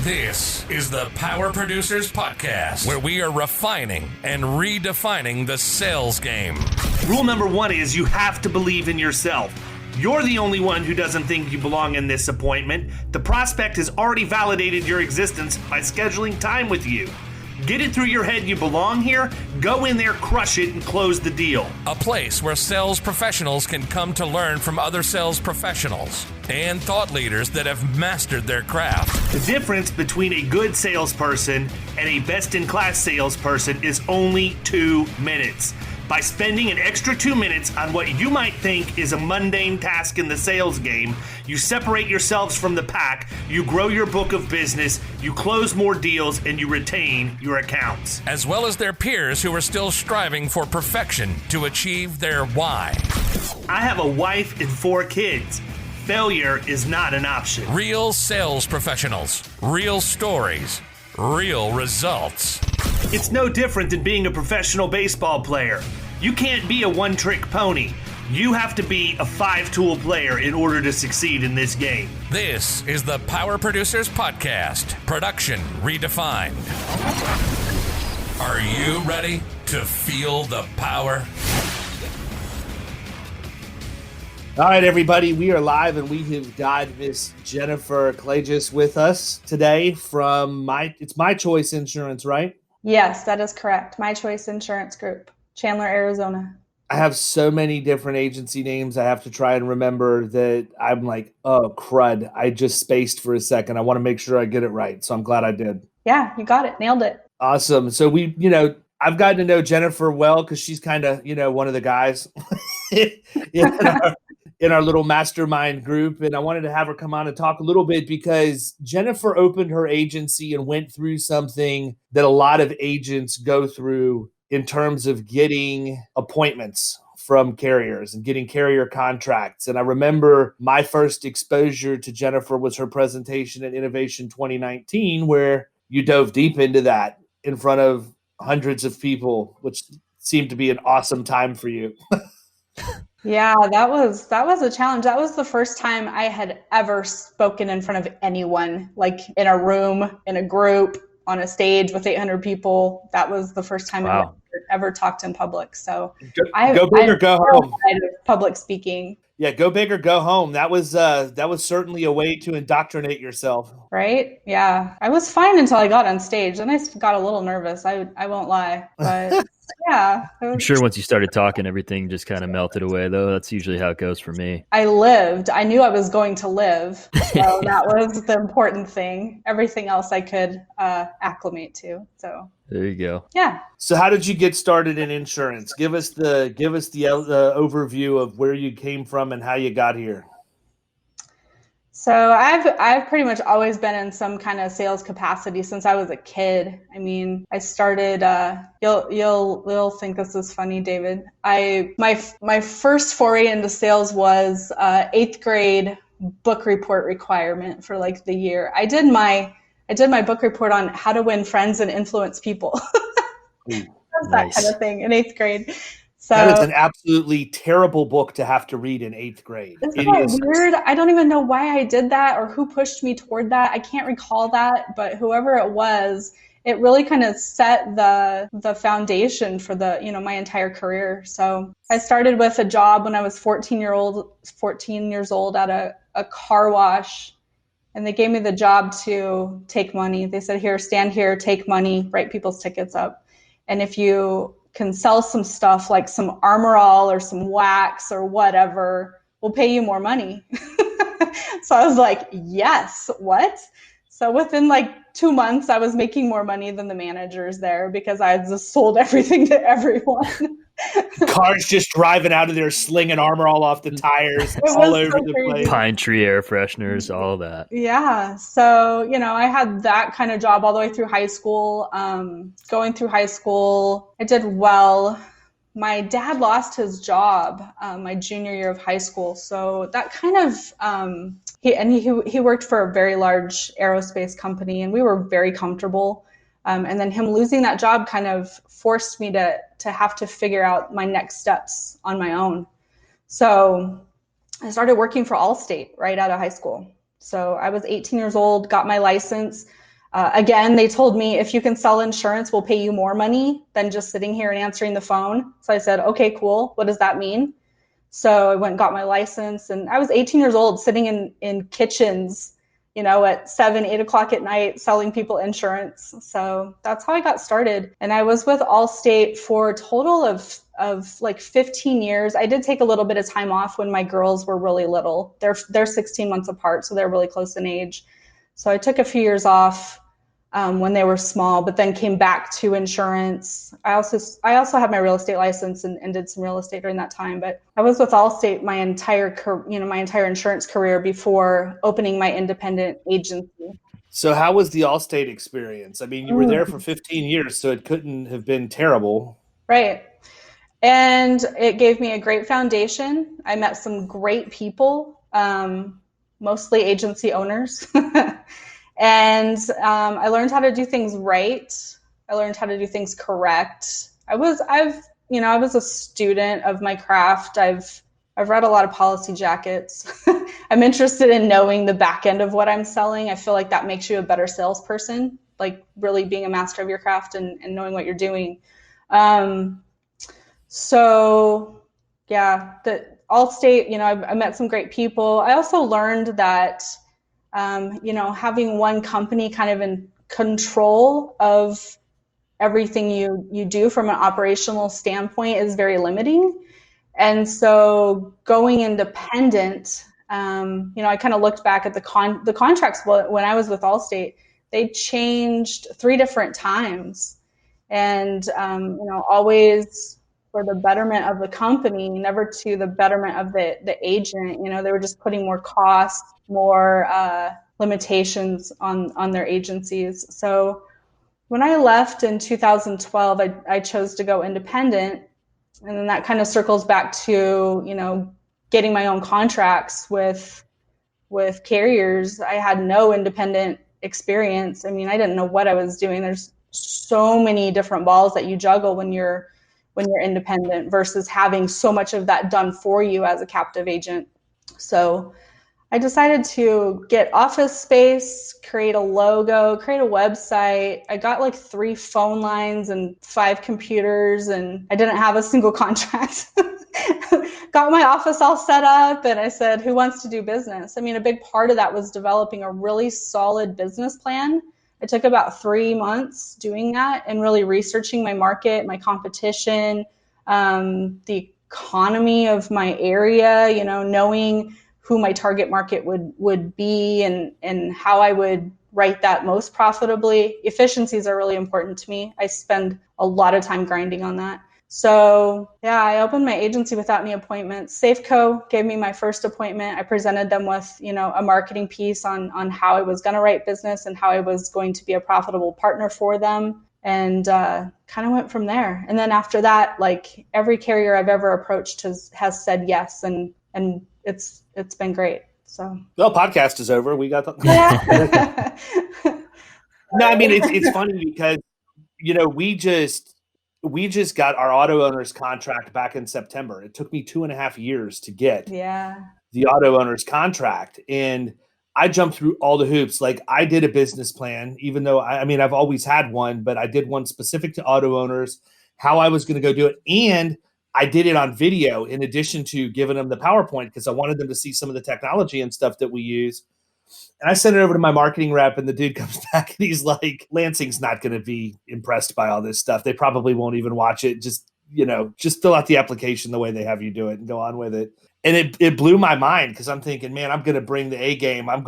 This is the Power Producers Podcast, where we are refining and redefining the sales game. Rule number one is you have to believe in yourself. You're the only one who doesn't think you belong in this appointment. The prospect has already validated your existence by scheduling time with you. Get it through your head you belong here, go in there, crush it, and close the deal. A place where sales professionals can come to learn from other sales professionals and thought leaders that have mastered their craft. The difference between a good salesperson and a best-in-class salesperson is only 2 minutes. By spending an extra 2 minutes on what you might think is a mundane task in the sales game, you separate yourselves from the pack, you grow your book of business, you close more deals, and you retain your accounts. As well as their peers who are still striving for perfection to achieve their why. I have a wife and 4 kids. Failure is not an option. Real sales professionals, real stories, real results. It's no different than being a professional baseball player. You can't be a one-trick pony. You have to be a 5-tool player in order to succeed in this game. This is the Power Producers Podcast, production redefined. Are you ready to feel the power? All right, everybody, we are live, and we have got Miss Jennifer Klages with us today from it's My Choice Insurance, right? Yes, that is correct. My Choice Insurance Group, Chandler, Arizona. I have so many different agency names I have to try and remember that I'm like, oh, crud. I just spaced for a second. I want to make sure I get it right, so I'm glad I did. Yeah, you got it. Nailed it. Awesome. So I've gotten to know Jennifer well because she's kind of, one of the guys in our little mastermind group. And I wanted to have her come on and talk a little bit because Jennifer opened her agency and went through something that a lot of agents go through in terms of getting appointments from carriers and getting carrier contracts. And I remember my first exposure to Jennifer was her presentation at Innovation 2019, where you dove deep into that in front of hundreds of people, which seemed to be an awesome time for you. Yeah, that was a challenge. That was the first time I had ever spoken in front of anyone, like in a room, in a group, on a stage with 800 people. That was the first time I ever talked in public. So go big or go home. Public speaking. Yeah, go big or go home. That was certainly a way to indoctrinate yourself. Right? Yeah. I was fine until I got on stage. Then I got a little nervous. I won't lie. But yeah. I'm sure once you started talking, everything just kind of melted away, though. That's usually how it goes for me. I lived. I knew I was going to live. So that was the important thing. Everything else I could acclimate to. So there you go. Yeah. So how did you get started in insurance? Give us the overview of where you came from and how you got here. So I've pretty much always been in some kind of sales capacity since I was a kid. I mean, I started. You'll think this is funny, David. My first foray into sales was 8th grade book report requirement for like the year. I did my book report on how to win friends and influence people. That Nice. kind of thing in 8th grade. So That is an absolutely terrible book to have to read in 8th grade. Isn't that weird? I don't even know why I did that or who pushed me toward that. I can't recall that, but whoever it was, it really kind of set the foundation for my entire career. So I started with a job when I was 14 years old at a car wash, and they gave me the job to take money. They said, here, stand here, take money, write people's tickets up. And if you can sell some stuff like some Armor All or some wax or whatever, we'll pay you more money. So I was like, yes, what? So within like 2 months, I was making more money than the managers there because I had just sold everything to everyone. Cars just driving out of there, slinging Armor All off the tires all over the place. Pine tree air fresheners, all that. Yeah. So, I had that kind of job all the way through high school. Going through high school, I did well. My dad lost his job my junior year of high school. So that kind of, he worked for a very large aerospace company, and we were very comfortable. And then him losing that job kind of forced me to have to figure out my next steps on my own. So I started working for Allstate right out of high school. So I was 18 years old, got my license. Again, they told me, if you can sell insurance, we'll pay you more money than just sitting here and answering the phone. So I said, okay, cool. What does that mean? So I went and got my license, and I was 18 years old sitting in kitchens, at 7, 8 o'clock at night selling people insurance. So that's how I got started. And I was with Allstate for a total of like 15 years. I did take a little bit of time off when my girls were really little. They're 16 months apart, so they're really close in age. So I took a few years off when they were small, but then came back to insurance. I also had my real estate license and did some real estate during that time. But I was with Allstate my entire insurance career before opening my independent agency. So how was the Allstate experience? I mean, you were there for 15 years, so it couldn't have been terrible. Right. And it gave me a great foundation. I met some great people, mostly agency owners. And I learned how to do things right. I learned how to do things correct. I was a student of my craft. I've read a lot of policy jackets. I'm interested in knowing the back end of what I'm selling. I feel like that makes you a better salesperson, like really being a master of your craft and knowing what you're doing. So yeah, the Allstate, I met some great people. I also learned that having one company kind of in control of everything you do from an operational standpoint is very limiting. And so going independent, I kind of looked back at the contracts when I was with Allstate. They changed 3 different times, and always for the betterment of the company, never to the betterment of the agent. They were just putting more costs, more limitations on their agencies. So when I left in 2012, I chose to go independent. And then that kind of circles back to, getting my own contracts with carriers. I had no independent experience. I mean, I didn't know what I was doing. There's so many different balls that you juggle when you're independent versus having so much of that done for you as a captive agent. So I decided to get office space, create a logo, create a website. I got like 3 phone lines and 5 computers, and I didn't have a single contract. Got my office all set up, and I said, who wants to do business? I mean, a big part of that was developing a really solid business plan. It took about 3 months doing that and really researching my market, my competition, the economy of my area, knowing who my target market would be and how I would write that most profitably. Efficiencies are really important to me. I spend a lot of time grinding on that. So yeah, I opened my agency without any appointments. Safeco gave me my first appointment. I presented them with, a marketing piece on how I was going to write business and how I was going to be a profitable partner for them, and kind of went from there. And then after that, like every carrier I've ever approached has said yes, and it's been great. So well, podcast is over. We got the No, I mean it's funny because we just got our auto owners contract back in September. It took me 2.5 years to get the auto owners contract, and I jumped through all the hoops. Like I did a business plan, even though I've always had one, but I did one specific to auto owners, how I was going to go do it, and I did it on video in addition to giving them the PowerPoint because I wanted them to see some of the technology and stuff that we use. And I sent it over to my marketing rep, and the dude comes back and he's like, Lansing's not going to be impressed by all this stuff. They probably won't even watch it. Just fill out the application the way they have you do it and go on with it. And it blew my mind because I'm thinking, man, I'm going to bring the A game. I'm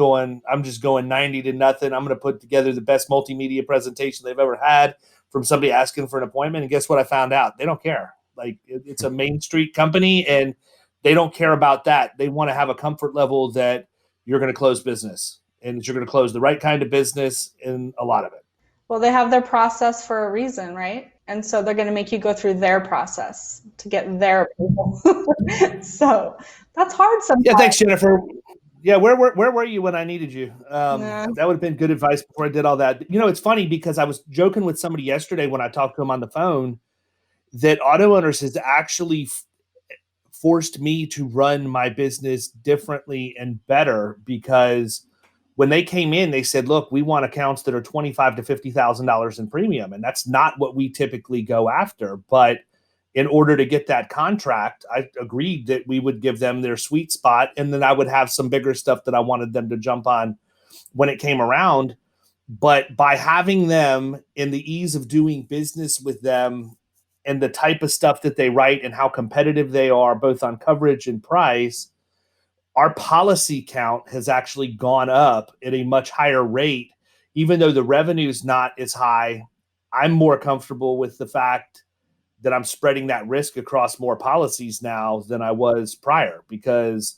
just going 90-0. I'm going to put together the best multimedia presentation they've ever had from somebody asking for an appointment. And guess what I found out? They don't care. Like it's a Main Street company and they don't care about that. They want to have a comfort level that you're going to close business and you're going to close the right kind of business in a lot of it. Well, they have their process for a reason, right? And so they're going to make you go through their process to get their approval. So that's hard sometimes. Yeah, thanks, Jennifer. Yeah, where were you when I needed you? That would have been good advice before I did all that. It's funny because I was joking with somebody yesterday when I talked to him on the phone that auto owners has actually forced me to run my business differently and better because when they came in, they said, look, we want accounts that are $25,000 to $50,000 in premium. And that's not what we typically go after. But in order to get that contract, I agreed that we would give them their sweet spot. And then I would have some bigger stuff that I wanted them to jump on when it came around. But by having them and the ease of doing business with them and the type of stuff that they write and how competitive they are, both on coverage and price, our policy count has actually gone up at a much higher rate. Even though the revenue is not as high, I'm more comfortable with the fact that I'm spreading that risk across more policies now than I was prior. Because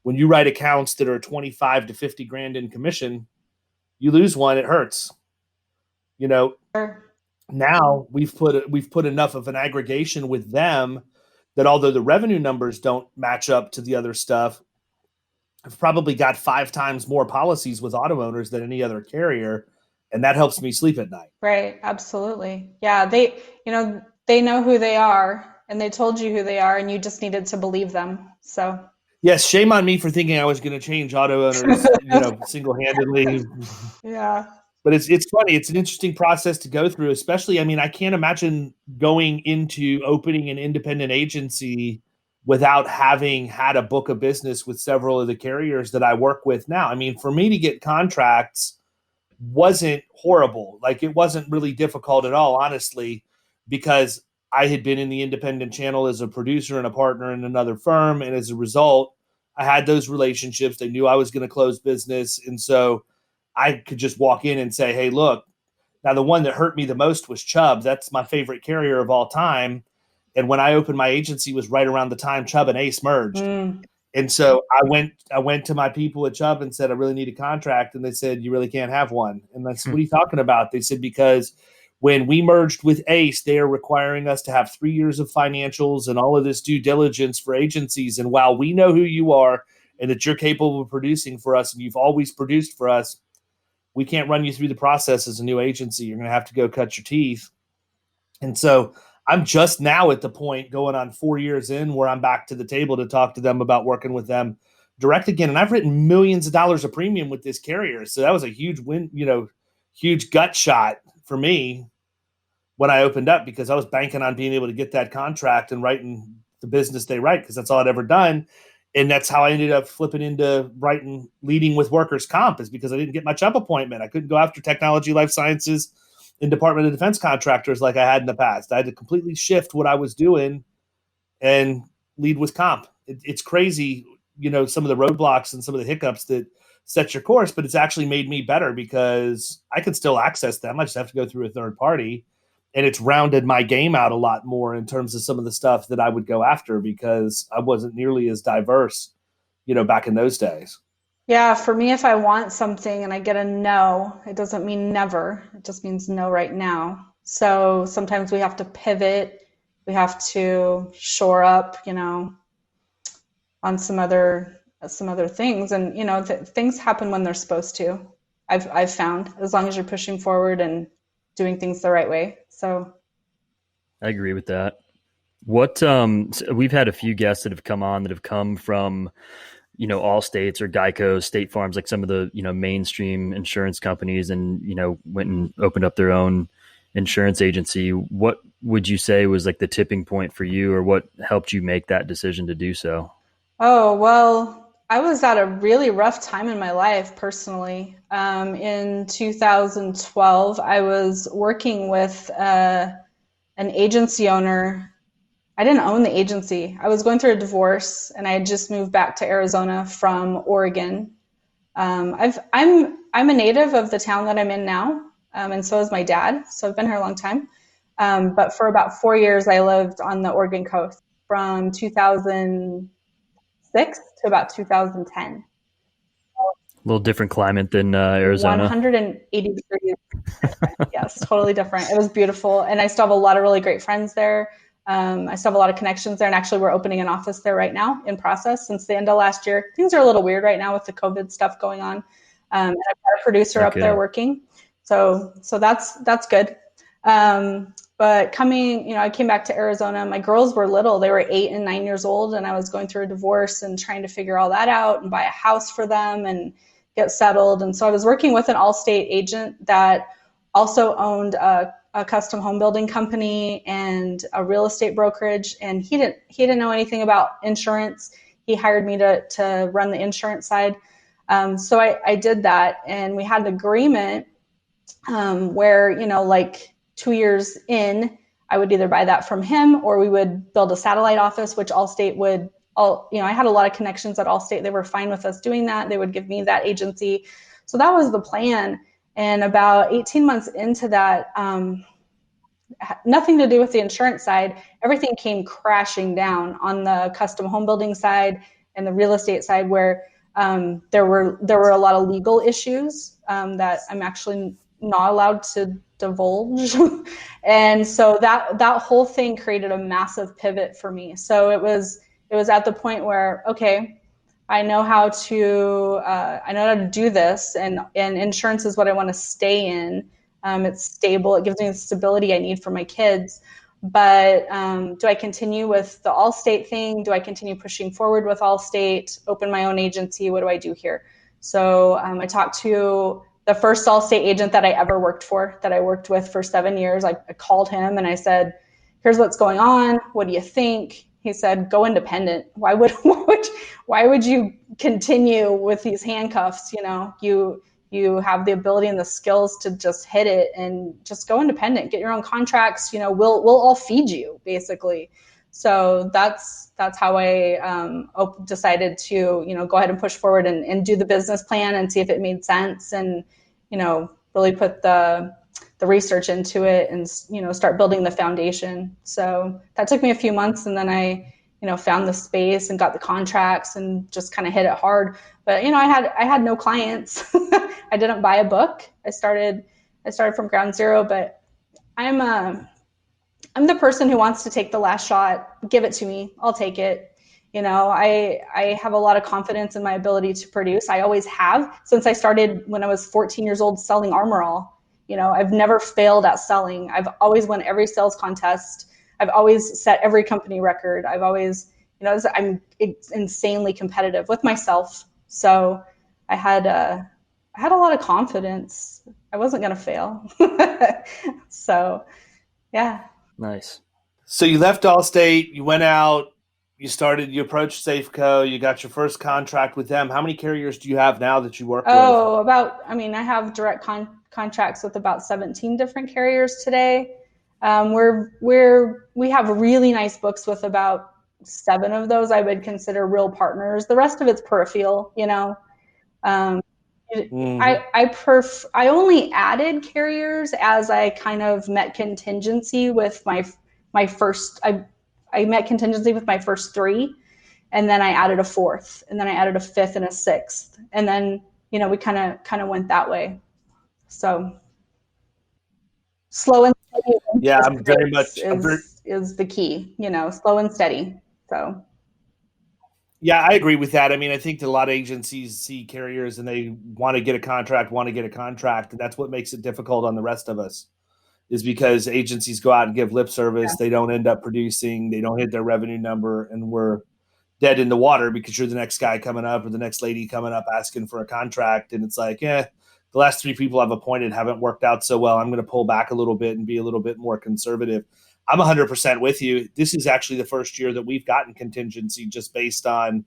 when you write accounts that are 25 to 50 grand in commission, you lose one, it hurts. You know, now we've put enough of an aggregation with them that although the revenue numbers don't match up to the other stuff, I've probably got 5 times more policies with auto owners than any other carrier. And that helps me sleep at night. Right. Absolutely. Yeah. They know who they are and they told you who they are and you just needed to believe them. So yes, shame on me for thinking I was going to change auto owners, single-handedly. Yeah. But it's funny. It's an interesting process to go through, especially, I can't imagine going into opening an independent agency without having had a book of business with several of the carriers that I work with now. For me to get contracts wasn't horrible. Like, it wasn't really difficult at all, honestly, because I had been in the independent channel as a producer and a partner in another firm. And as a result, I had those relationships. They knew I was going to close business. And so I could just walk in and say, hey, look, now the one that hurt me the most was Chubb. That's my favorite carrier of all time. And when I opened my agency was right around the time Chubb and Ace merged. And so I went to my people at Chubb and said, I really need a contract. And they said, you really can't have one. And I said, what are you talking about? They said, because when we merged with Ace, they are requiring us to have 3 years of financials and all of this due diligence for agencies. And while we know who you are and that you're capable of producing for us and you've always produced for us, we can't run you through the process as a new agency. You're going to have to go cut your teeth. And so I'm just now at the point going on 4 years in where I'm back to the table to talk to them about working with them direct again. And I've written millions of dollars of premium with this carrier. So that was a huge win, huge gut shot for me when I opened up, because I was banking on being able to get that contract and writing the business they write, because that's all I'd ever done. And that's how I ended up flipping into leading with workers' comp, is because I didn't get my Chubb appointment. I couldn't go after technology, life sciences, and Department of Defense contractors like I had in the past. I had to completely shift what I was doing and lead with comp. It's crazy, some of the roadblocks and some of the hiccups that set your course, but it's actually made me better because I can still access them. I just have to go through a third party. And it's rounded my game out a lot more in terms of some of the stuff that I would go after, because I wasn't nearly as diverse, back in those days. Yeah, for me, if I want something and I get a no, it doesn't mean never. It just means no right now. So sometimes we have to pivot. We have to shore up, on some other things. And, things happen when they're supposed to. I've found, as long as you're pushing forward and doing things the right way. So I agree with that. What we've had a few guests that have come on that have come from, Allstates or Geico, State Farms, like some of the, mainstream insurance companies, and, went and opened up their own insurance agency. What would you say was like the tipping point for you, or what helped you make that decision to do so? Oh, well, I was at a really rough time in my life personally. In 2012, I was working with an agency owner. I didn't own the agency. I was going through a divorce, and I had just moved back to Arizona from Oregon. I'm a native of the town that I'm in now, and so is my dad. So I've been here a long time. But for about 4 years, I lived on the Oregon coast from 2006 to about 2010. A little different climate than Arizona. 180 degrees. Yes, totally different. It was beautiful. And I still have a lot of really great friends there. I still have a lot of connections there. And actually, we're opening an office there right now in process since the end of last year. Things are a little weird right now with the COVID stuff going on. And I've got a producer up there working. So that's good. But I came back to Arizona. My girls were little. They were 8 and 9 years old. And I was going through a divorce and trying to figure all that out and buy a house for them and get settled. And so I was working with an Allstate agent that also owned a custom home building company and a real estate brokerage. And he didn't know anything about insurance. He hired me to run the insurance side. So I did that, and we had an agreement where, like 2 years in, I would either buy that from him or we would build a satellite office, which Allstate would, I had a lot of connections at Allstate. They were fine with us doing that. They would give me that agency. So that was the plan. And about 18 months into that, nothing to do with the insurance side, everything came crashing down on the custom home building side and the real estate side, where there were a lot of legal issues that I'm actually not allowed to divulge. And so that whole thing created a massive pivot for me. So it was at the point where, okay, I know how to do this, and insurance is what I want to stay in. It's stable. It gives me the stability I need for my kids. But do I continue with the Allstate thing? Do I continue pushing forward with Allstate, open my own agency? What do I do here? So I talked to the first Allstate agent that I ever worked for, that I worked with for 7 years. I called him and I said, here's what's going on. What do you think? He said, go independent. Why would you continue with these handcuffs? You have the ability and the skills to just hit it and just go independent, get your own contracts. We'll all feed you, basically. So that's how I decided to, go ahead and push forward and do the business plan and see if it made sense, and, really put the research into it and, start building the foundation. So that took me a few months, and then I, found the space and got the contracts and just kind of hit it hard. But, I had no clients. I didn't buy a book. I started from ground zero, but I'm the person who wants to take the last shot. Give it to me. I'll take it. I have a lot of confidence in my ability to produce. I always have, since I started when I was 14 years old selling Armor All. I've never failed at selling. I've always won every sales contest. I've always set every company record. I've always, I'm insanely competitive with myself. So I had a lot of confidence. I wasn't going to fail. So, yeah. Nice. So you left Allstate, you went out, you approached Safeco, you got your first contract with them. How many carriers do you have now that you work with? I have direct contracts with about 17 different carriers today. We have really nice books with about 7 of those I would consider real partners. The rest of it's peripheral, I only added carriers as I kind of met contingency with my first. I met contingency with my first 3, and then I added a 4th, and then I added a 5th and a 6th, and then we kind of went that way. So slow and steady. Yeah, I'm very much is the key. Slow and steady. So. Yeah, I agree with that. I mean, I think that a lot of agencies see carriers and they want to get a contract, and that's what makes it difficult on the rest of us, is because agencies go out and give lip service. Yeah. They don't end up producing. They don't hit their revenue number, and we're dead in the water because you're the next guy coming up or the next lady coming up asking for a contract. And it's like, the last 3 people I've appointed haven't worked out so well. I'm going to pull back a little bit and be a little bit more conservative. I'm 100% with you. This is actually the first year that we've gotten contingency just based on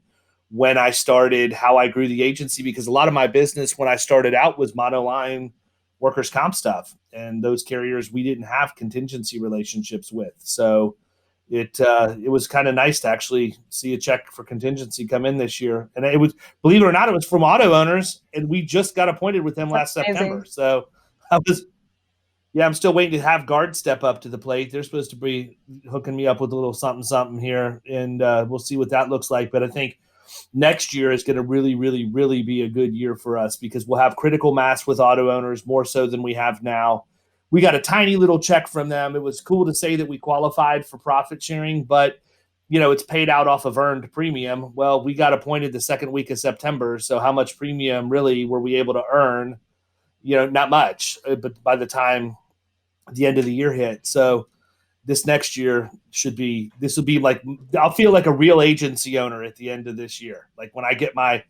when I started, how I grew the agency, because a lot of my business when I started out was monoline workers' comp stuff. And those carriers we didn't have contingency relationships with. So it was kind of nice to actually see a check for contingency come in this year. And it was, believe it or not, it was from auto owners, and we just got appointed with them last September. So I'm still waiting to have guard step up to the plate. They're supposed to be hooking me up with a little something here, and we'll see what that looks like. But I think next year is going to really, really, really be a good year for us because we'll have critical mass with auto owners more so than we have now. We got a tiny little check from them. It was cool to say that we qualified for profit sharing, but it's paid out off of earned premium. Well, we got appointed the second week of September. So how much premium really were we able to earn? Not much, but by the time the end of the year hit. So this next year this will be like, I'll feel like a real agency owner at the end of this year. Like when I get my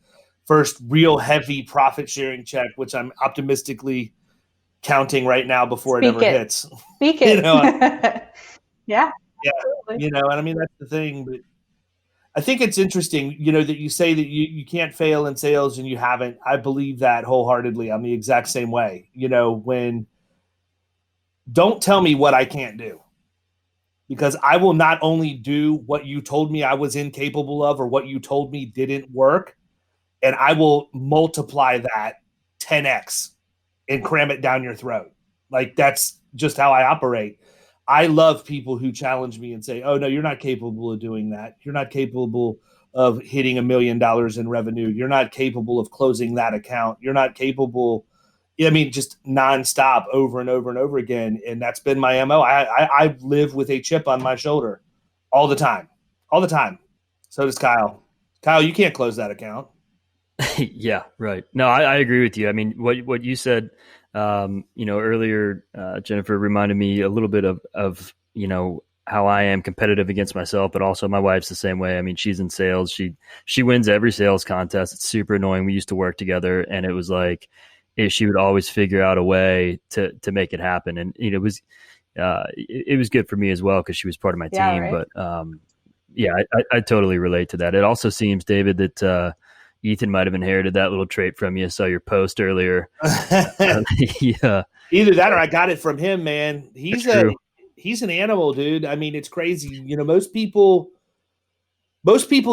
first real heavy profit sharing check, which I'm optimistically counting right now before it ever hits. Speak it. Yeah. Yeah. Absolutely. And I mean, that's the thing. But I think it's interesting, that you say that you can't fail in sales and you haven't. I believe that wholeheartedly. I'm the exact same way. When don't tell me what I can't do, because I will not only do what you told me I was incapable of or what you told me didn't work, and I will multiply that 10x and cram it down your throat. Like, that's just how I operate. I love people who challenge me and say, oh, no, you're not capable of doing that. You're not capable of hitting $1 million in revenue. You're not capable of closing that account. You're not capable. Just nonstop over and over and over again. And that's been my MO. I live with a chip on my shoulder all the time. So does Kyle. Kyle, you can't close that account. Yeah, right. No, I agree with you. I mean, what you said, earlier, Jennifer, reminded me a little bit of how I am competitive against myself, but also my wife's the same way. I mean, she's in sales. She wins every sales contest. It's super annoying. We used to work together, and it was like she would always figure out a way to make it happen. And it was good for me as well because she was part of my team. Right. But I totally relate to that. It also seems, David, that Ethan might have inherited that little trait from you. I saw your post earlier. Yeah. Either that or I got it from him, man. He's an animal, dude. I mean, it's crazy. Most people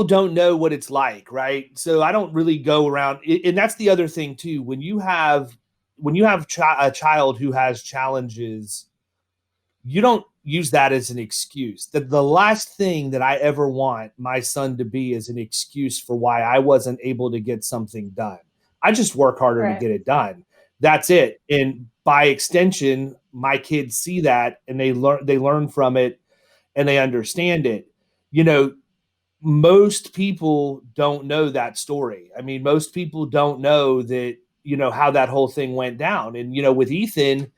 don't know what it's like, right? So I don't really go around. And that's the other thing too. When you have a child who has challenges, you don't use that as an excuse. The last thing that I ever want my son to be is an excuse for why I wasn't able to get something done. I just work harder to get it done. That's it. And by extension, my kids see that and they learn from it and they understand it. Most people don't know that story. I mean, most people don't know that, how that whole thing went down. And, with Ethan,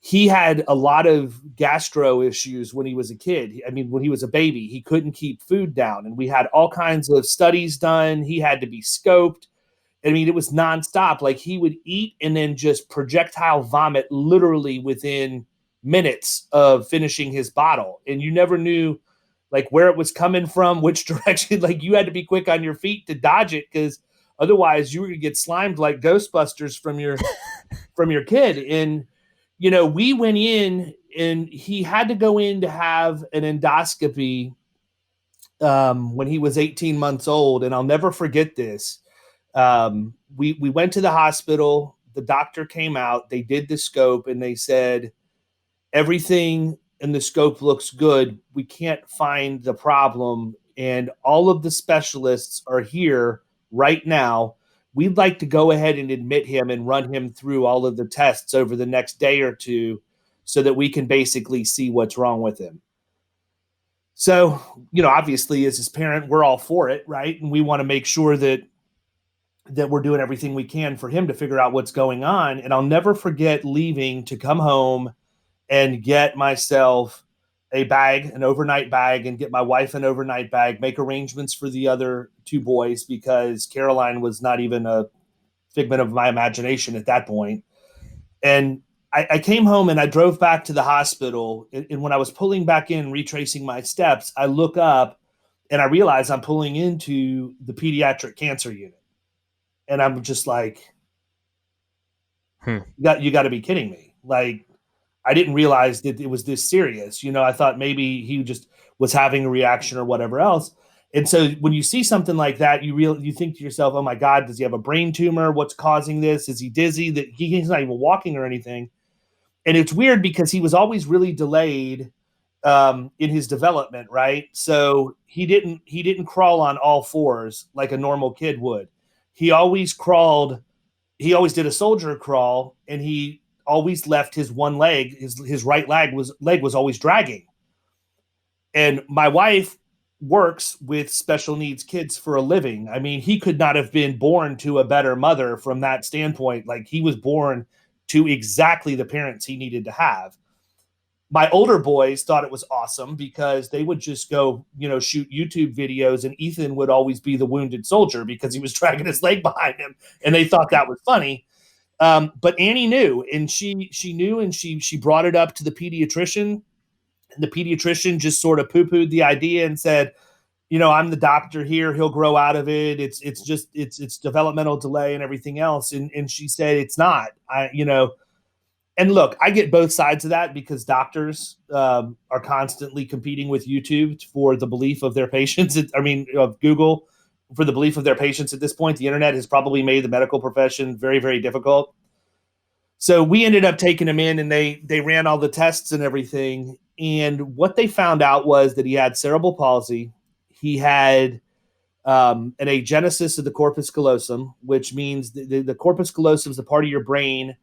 he had a lot of gastro issues when he was a kid. I mean, when he was a baby, he couldn't keep food down. And we had all kinds of studies done. He had to be scoped. I mean, it was nonstop. Like, he would eat and then just projectile vomit literally within minutes of finishing his bottle. And you never knew like where it was coming from, which direction. Like, you had to be quick on your feet to dodge it, because otherwise you were going to get slimed like Ghostbusters from your kid. And, we went in and he had to go in to have an endoscopy when he was 18 months old. And I'll never forget this. We went to the hospital. The doctor came out, they did the scope, and they said, everything in the scope looks good. We can't find the problem. And all of the specialists are here right now. We'd like to go ahead and admit him and run him through all of the tests over the next day or two so that we can basically see what's wrong with him. So, obviously as his parent, we're all for it, right? And we want to make sure that we're doing everything we can for him to figure out what's going on. And I'll never forget leaving to come home and get myself an overnight bag, and get my wife an overnight bag, make arrangements for the other two boys, because Caroline was not even a figment of my imagination at that point. And I came home and I drove back to the hospital. And when I was pulling back in, retracing my steps, I look up and I realize I'm pulling into the pediatric cancer unit. And I'm just like, you got to be kidding me. Like, I didn't realize that it was this serious. I thought maybe he just was having a reaction or whatever else. And so when you see something like that, you think to yourself, oh my God, does he have a brain tumor? What's causing this? Is he dizzy? That he's not even walking or anything. And it's weird because he was always really delayed in his development, right? So he didn't crawl on all fours like a normal kid would. He always crawled. He always did a soldier crawl, and he always left his one leg, his right leg was always dragging. And my wife works with special needs kids for a living. I mean, he could not have been born to a better mother from that standpoint. Like, he was born to exactly the parents he needed to have. My older boys thought it was awesome because they would just go, shoot YouTube videos, and Ethan would always be the wounded soldier because he was dragging his leg behind him, and they thought that was funny. But Annie knew, and she knew, and she brought it up to the pediatrician, and the pediatrician just sort of poo-pooed the idea and said, I'm the doctor here. He'll grow out of it. It's developmental delay and everything else. And she said, it's not, and look, I get both sides of that because doctors are constantly competing with YouTube for the belief of their patients. Google for the belief of their patients at this point. The internet has probably made the medical profession very, very difficult. So we ended up taking him in, and they ran all the tests and everything. And what they found out was that he had cerebral palsy. He had an agenesis of the corpus callosum, which means the corpus callosum is the part of your brain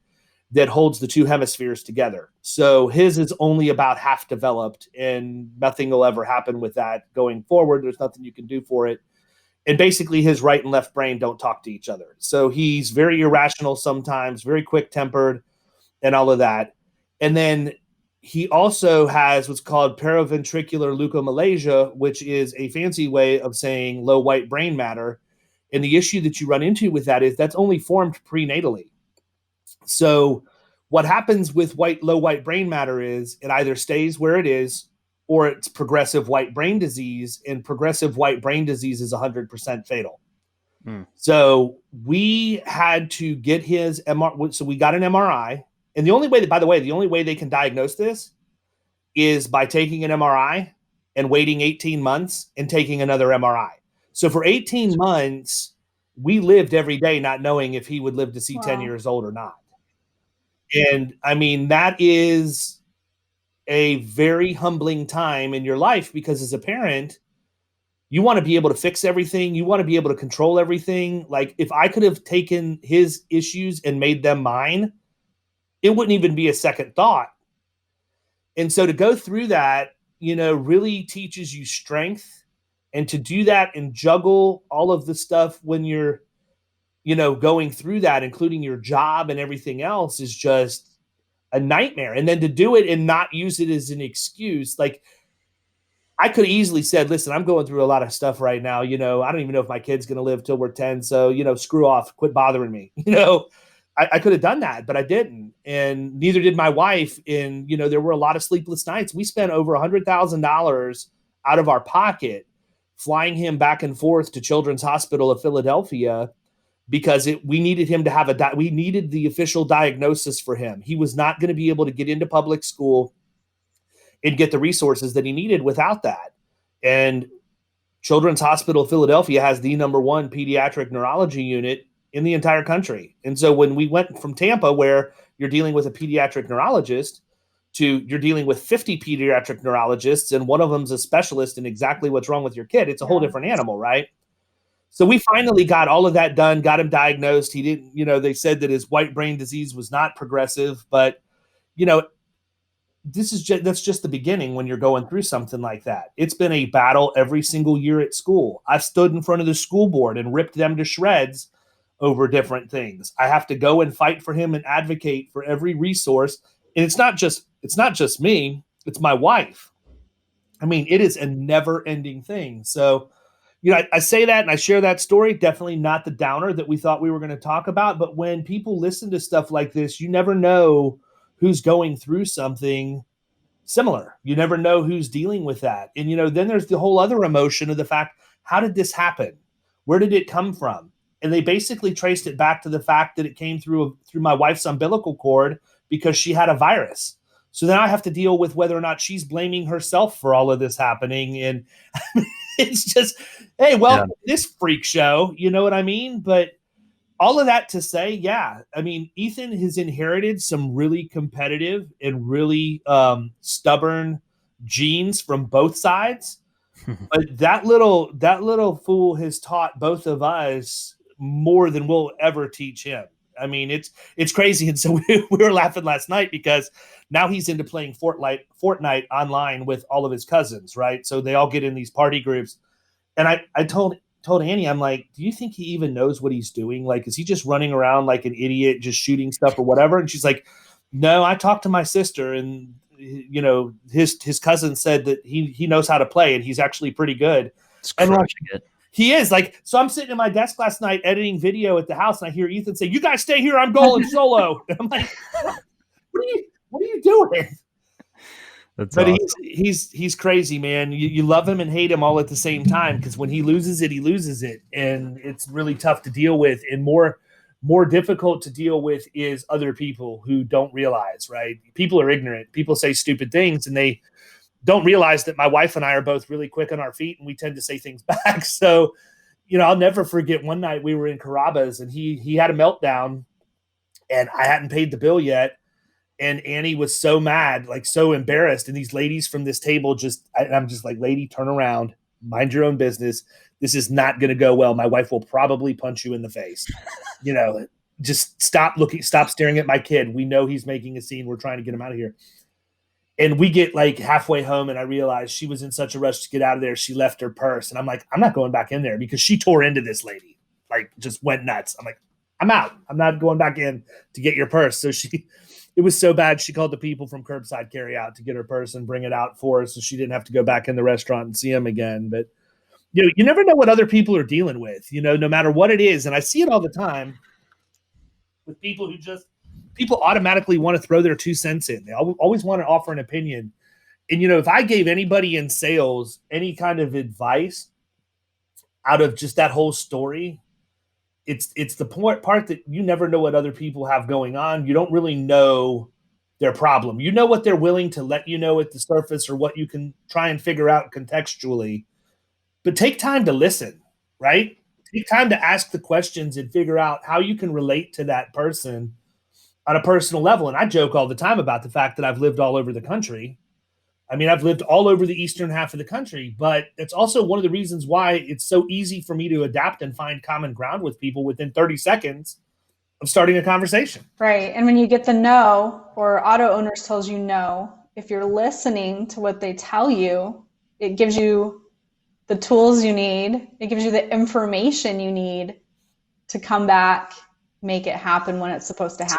that holds the two hemispheres together. So his is only about half developed, and nothing will ever happen with that going forward. There's nothing you can do for it. And basically his right and left brain don't talk to each other. So he's very irrational sometimes, very quick-tempered, and all of that. And then he also has what's called paraventricular leukomalacia, which is a fancy way of saying low white brain matter. And the issue that you run into with that is that's only formed prenatally. So what happens with low white brain matter is it either stays where it is, or it's progressive white brain disease, and progressive white brain disease is 100% fatal. So we had to get his MRI. So we got an MRI. And the only way they can diagnose this is by taking an MRI and waiting 18 months and taking another MRI. So for 18 months, we lived every day not knowing if he would live to see 10 years old or not. And I mean, that is a very humbling time in your life because as a parent, you want to be able to fix everything. You want to be able to control everything. Like if I could have taken his issues and made them mine, it wouldn't even be a second thought. And so to go through that, really teaches you strength, and to do that and juggle all of the stuff when you're, going through that, including your job and everything else, is just a nightmare. And then to do it and not use it as an excuse. Like I could have easily said, listen, I'm going through a lot of stuff right now. I don't even know if my kid's going to live till we're 10. So, screw off, quit bothering me. I could have done that, but I didn't. And neither did my wife. And, there were a lot of sleepless nights. We spent over $100,000 out of our pocket flying him back and forth to Children's Hospital of Philadelphia because we needed him to have we needed the official diagnosis for him. He was not going to be able to get into public school and get the resources that he needed without that. And Children's Hospital of Philadelphia has the #1 pediatric neurology unit in the entire country. And so when we went from Tampa, where you're dealing with a pediatric neurologist, to you're dealing with 50 pediatric neurologists, and one of them's a specialist in exactly what's wrong with your kid, it's a whole different animal, right? So we finally got all of that done, got him diagnosed. He didn't, they said that his white brain disease was not progressive, but, that's just the beginning when you're going through something like that. It's been a battle every single year at school. I've stood in front of the school board and ripped them to shreds over different things. I have to go and fight for him and advocate for every resource. And it's not just me, it's my wife. I mean, it is a never ending thing. So, I say that and I share that story, definitely not the downer that we thought we were going to talk about. But when people listen to stuff like this, you never know who's going through something similar. You never know who's dealing with that. And, then there's the whole other emotion of the fact, how did this happen? Where did it come from? And they basically traced it back to the fact that it came through my wife's umbilical cord because she had a virus. So then I have to deal with whether or not she's blaming herself for all of this happening. And it's just, hey, this freak show, you know what I mean? But all of that to say, Ethan has inherited some really competitive and really stubborn genes from both sides. But that little fool has taught both of us more than we'll ever teach him. I mean, it's crazy. And so we were laughing last night because now he's into playing Fortnite online with all of his cousins, right? So they all get in these party groups. And I told Annie, I'm like, do you think he even knows what he's doing? Like, is he just running around like an idiot, just shooting stuff or whatever? And she's like, no, I talked to my sister and his cousin said that he knows how to play and he's actually pretty good. It's And crushing it. he is like, so I'm sitting at my desk last night editing video at the house, and I hear Ethan say, "You guys stay here. I'm going solo." And I'm like, what are you doing? That's But awesome. he's crazy, man. You love him and hate him all at the same time, because when he loses it, and it's really tough to deal with. And more difficult to deal with is other people who don't realize, right? People are ignorant. People say stupid things, and they don't realize that my wife and I are both really quick on our feet, and we tend to say things back. So, I'll never forget one night we were in Carothers, and he had a meltdown, and I hadn't paid the bill yet. And Annie was so mad, like so embarrassed. And these ladies from this table I'm just like, lady, turn around, mind your own business. This is not going to go well. My wife will probably punch you in the face. Just stop staring at my kid. We know he's making a scene. We're trying to get him out of here. And we get like halfway home, and I realized she was in such a rush to get out of there. She left her purse. And I'm like, I'm not going back in there, because she tore into this lady, like just went nuts. I'm like, I'm out. I'm not going back in to get your purse. So it was so bad, she called the people from Curbside Carry Out to get her purse and bring it out for her, so she didn't have to go back in the restaurant and see him again. But you never know what other people are dealing with, no matter what it is. And I see it all the time with people people automatically want to throw their 2 cents in. They always want to offer an opinion. And if I gave anybody in sales any kind of advice out of just that whole story, it's the part that you never know what other people have going on. You don't really know their problem. You know what they're willing to let you know at the surface, or what you can try and figure out contextually. But take time to listen, right? Take time to ask the questions and figure out how you can relate to that person on a personal level. And I joke all the time about the fact that I've lived all over the country. I mean, I've lived all over the eastern half of the country, but it's also one of the reasons why it's so easy for me to adapt and find common ground with people within 30 seconds of starting a conversation. Right. And when you get the no, or auto owners tells you no, if you're listening to what they tell you, it gives you the tools you need. It gives you the information you need to come back, make it happen when it's supposed to happen.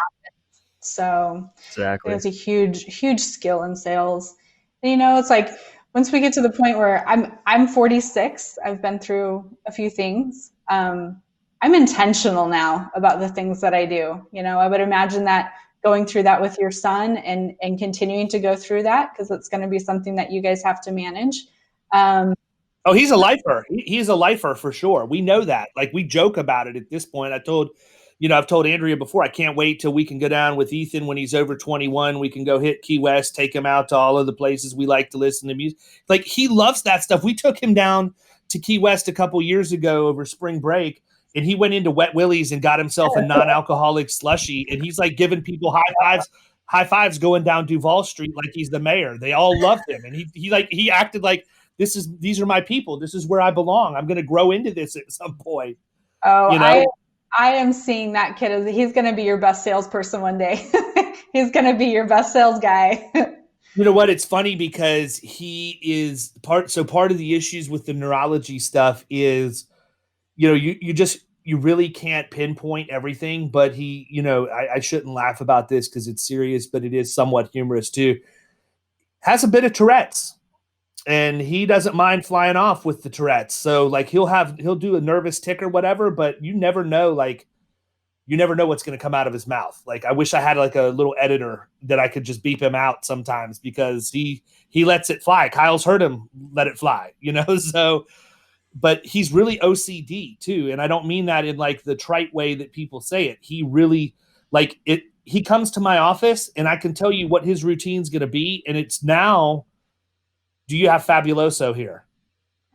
So Exactly. it's a huge, huge skill in sales. And, it's like, once we get to the point where I'm 46, I've been through a few things. I'm intentional now about the things that I do. I would imagine that going through that with your son and continuing to go through that, because it's going to be something that you guys have to manage. Oh, he's a lifer. He's a lifer for sure. We know that. Like, we joke about it at this point. I've told Andrea before, I can't wait till we can go down with Ethan when he's over 21. We can go hit Key West, take him out to all of the places we like to listen to music. Like, he loves that stuff. We took him down to Key West a couple years ago over spring break, and he went into Wet Willie's and got himself a non-alcoholic slushie. And he's like giving people high fives going down Duval Street like he's the mayor. They all loved him. And he acted like, these are my people. This is where I belong. I'm going to grow into this at some point. Oh, I am seeing that kid as he's going to be your best salesperson one day. He's going to be your best sales guy. You know what? It's funny because he is part of the issues with the neurology stuff is, you really can't pinpoint everything, but he, I shouldn't laugh about this because it's serious, but it is somewhat humorous too. Has a bit of Tourette's. And he doesn't mind flying off with the Tourette's. So like he'll do a nervous tick or whatever, but you never know what's going to come out of his mouth. Like, I wish I had like a little editor that I could just beep him out sometimes, because he lets it fly. Kyle's heard him let it fly, so, but he's really OCD too. And I don't mean that in like the trite way that people say it. He really he comes to my office and I can tell you what his routine's going to be. And it's now, do you have Fabuloso here?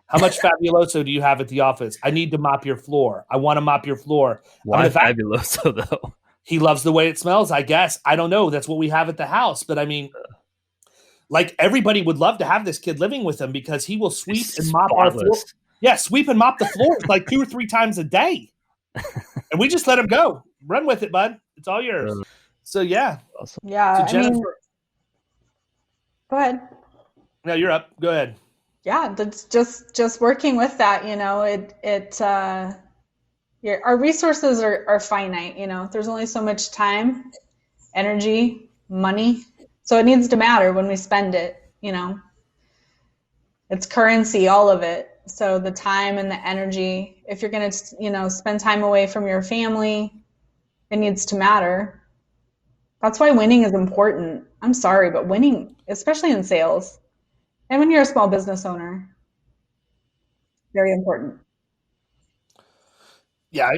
How much Fabuloso do you have at the office? I need to mop your floor. I want to mop your floor. Why Fabuloso though? He loves the way it smells, I guess. I don't know. That's what we have at the house. But I mean, like, everybody would love to have this kid living with him because he will sweep and mop our floor. Yeah, sweep and mop the floor like 2 or 3 times a day. And we just let him go. Run with it, bud. It's all yours. So yeah. Awesome. Yeah. So Jennifer, go ahead. No, you're up. Go ahead. Yeah, that's just working with that. Our resources are finite. There's only so much time, energy, money, So it needs to matter when we spend it, you know. It's currency, all of it. So the time and the energy, if you're going to, you know, spend time away from your family, it needs to matter. That's why winning is important. I'm sorry, but winning, especially in sales and when you're a small business owner, very important. Yeah,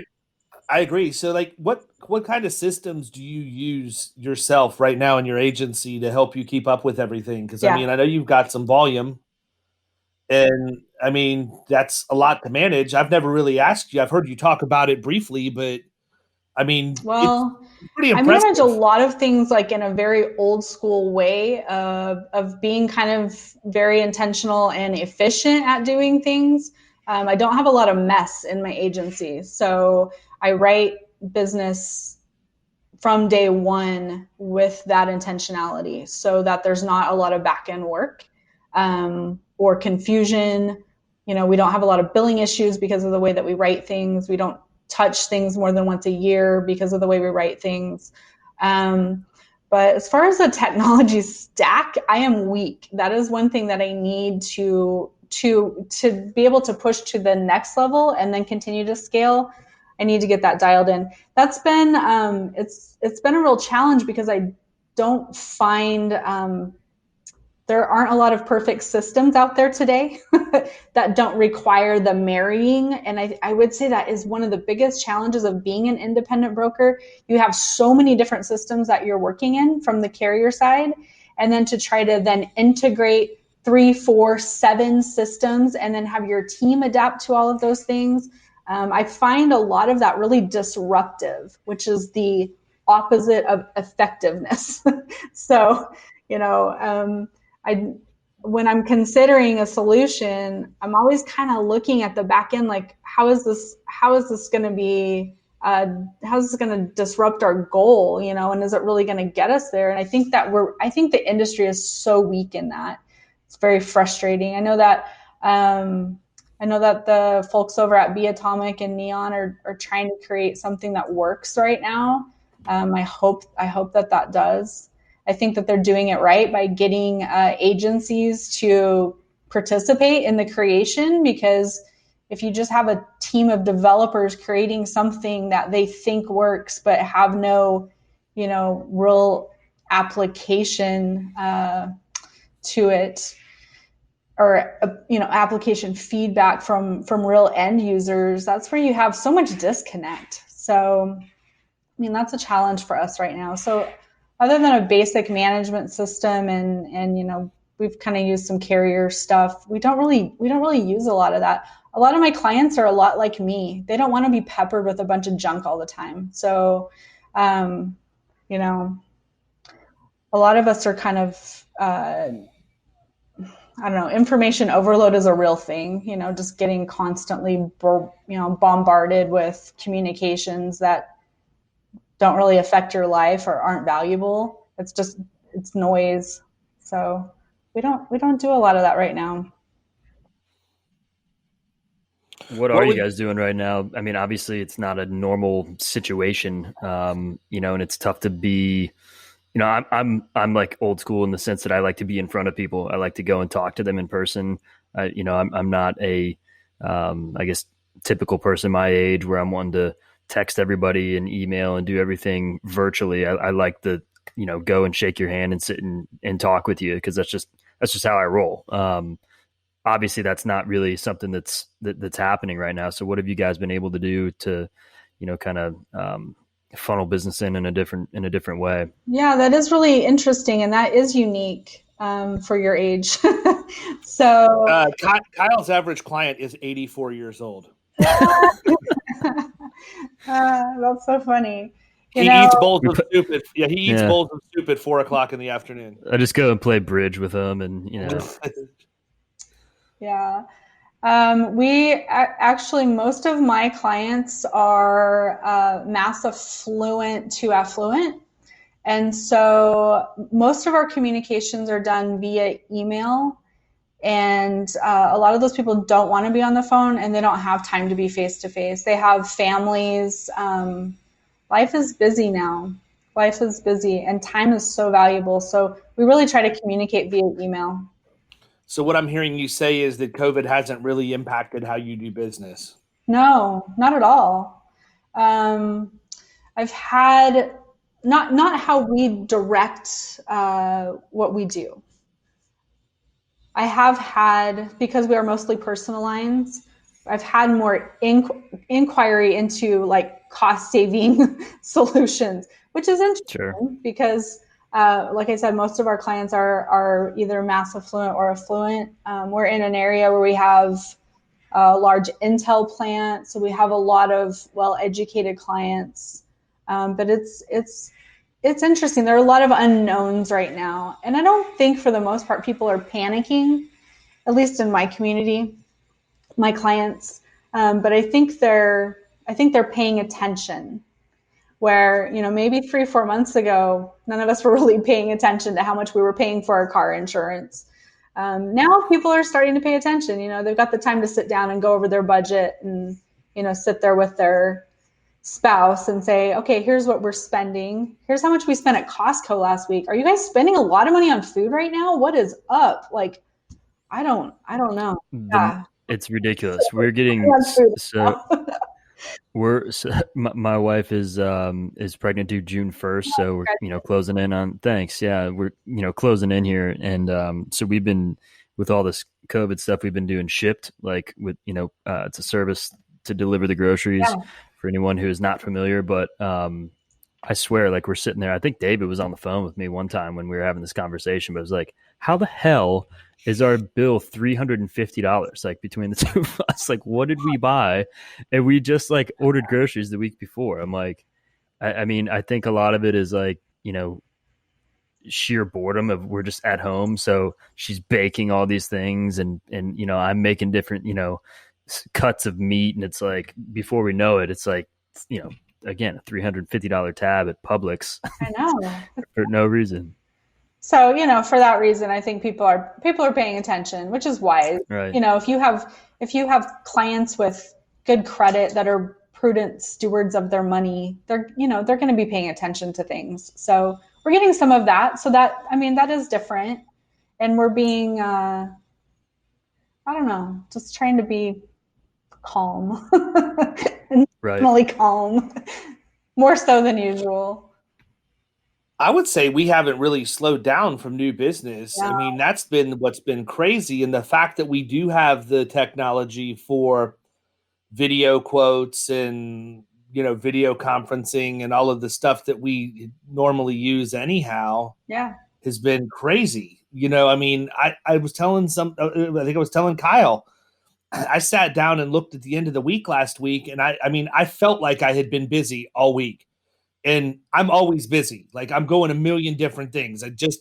I agree. So like what kind of systems do you use yourself right now in your agency to help you keep up with everything? Because I Yeah. mean, I know you've got some volume. And I mean, that's a lot to manage. I've never really asked you. I've heard you talk about it briefly, but I mean, it's Well, pretty I manage a impressive. lot of things like in a very old school way of being kind of very intentional and efficient at doing things. I don't have a lot of mess in my agency. So I write business from day one with that intentionality so that there's not a lot of back end work or confusion. You know, we don't have a lot of billing issues because of the way that we write things. We don't touch things more than once a year because of the way we write things. But as far as the technology stack, I am weak. That is one thing that I need to be able to push to the next level and then continue to scale. I need to get that dialed in. That's been it's been a real challenge because I don't find there aren't a lot of perfect systems out there today that don't require the marrying. And I would say that is one of the biggest challenges of being an independent broker. You have so many different systems that you're working in from the carrier side, and then to try to then integrate 3, 4, 7 systems and then have your team adapt to all of those things. I find a lot of that really disruptive, which is the opposite of effectiveness. So, you know, when I'm considering a solution, I'm always kind of looking at the back end, like how is this going to be, how's this going to disrupt our goal, you know, and is it really going to get us there? And I think the industry is so weak in that. It's very frustrating. I know that the folks over at Be Atomic and Neon are trying to create something that works right now. I hope that does. I think that they're doing it right by getting agencies to participate in the creation, because if you just have a team of developers creating something that they think works but have no, you know, real application to it, or you know, application feedback from real end users, that's where you have so much disconnect. So I mean, that's a challenge for us right now. So other than a basic management system and you know, we've kind of used some carrier stuff, we don't really use a lot of that. A lot of my clients are a lot like me. They don't want to be peppered with a bunch of junk all the time. So you know, a lot of us are kind of I don't know, information overload is a real thing, you know, just getting constantly, bombarded with communications that don't really affect your life or aren't valuable. It's noise. So we don't do a lot of that right now. What are you guys doing right now? I mean, obviously it's not a normal situation, you know, and it's tough to be, you know, I'm like old school in the sense that I like to be in front of people. I like to go and talk to them in person. You know, I'm not a, I guess, typical person my age where I'm wanting to text everybody and email and do everything virtually. I like to, you know, go and shake your hand and sit and talk with you, because that's just how I roll. Obviously that's not really something that's happening right now. So what have you guys been able to do to, you know, kind of, funnel business in a different way? Yeah, that is really interesting, and that is unique for your age. So Kyle's average client is 84 years old. That's so funny. He eats bowls of soup. He eats bowls of soup at 4:00 in the afternoon. I just go and play bridge with him, and you know. Yeah. We actually, most of my clients are mass affluent to affluent. And so most of our communications are done via email. And a lot of those people don't want to be on the phone, and they don't have time to be face to face. They have families. Life is busy now. Life is busy and time is so valuable. So we really try to communicate via email. So what I'm hearing you say is that COVID hasn't really impacted how you do business. No, not at all. I've had not how we direct what we do. I have had, because we are mostly personal lines, I've had more inquiry into like cost saving solutions, which is interesting because, like I said, most of our clients are either mass affluent or affluent. We're in an area where we have a large Intel plant, so we have a lot of well-educated clients. But it's interesting. There are a lot of unknowns right now, and I don't think for the most part people are panicking, at least in my community, my clients. But I think they're paying attention. Where, maybe 3-4 months ago, none of us were really paying attention to how much we were paying for our car insurance. Now people are starting to pay attention. They've got the time to sit down and go over their budget and, sit there with their spouse and say, okay, here's what we're spending. Here's how much we spent at Costco last week. Are you guys spending a lot of money on food right now? What is up? Like, I don't know. Yeah. It's ridiculous. We're getting my wife is pregnant due June 1st. So we're, closing in on, thanks. Yeah. We're, closing in here. And, so we've been, with all this COVID stuff, we've been doing Shipped, like with, it's a service to deliver the groceries for anyone who is not familiar. But, I swear, like, we're sitting there. I think David was on the phone with me one time when we were having this conversation, but it was like, how the hell is our bill $350, like, between the two of us? Like, what did we buy? And we just like ordered groceries the week before. I'm like, I mean, I think a lot of it is like, sheer boredom of we're just at home. So she's baking all these things and, I'm making different, cuts of meat. And it's like, before we know it, it's like, again, a $350 tab at Publix. I know. For no reason. So, for that reason, I think people are paying attention, which is wise. Right. If you have clients with good credit that are prudent stewards of their money, they're going to be paying attention to things. So we're getting some of that. So that is different. And we're being, I don't know, just trying to be calm, emotionally calm, more so than usual. I would say we haven't really slowed down from new business. No. I mean, that's been what's been crazy. And the fact that we do have the technology for video quotes and, video conferencing and all of the stuff that we normally use anyhow has been crazy. I was telling I think I was telling Kyle, I sat down and looked at the end of the week last week. And I felt like I had been busy all week. And I'm always busy. Like, I'm going a million different things. I just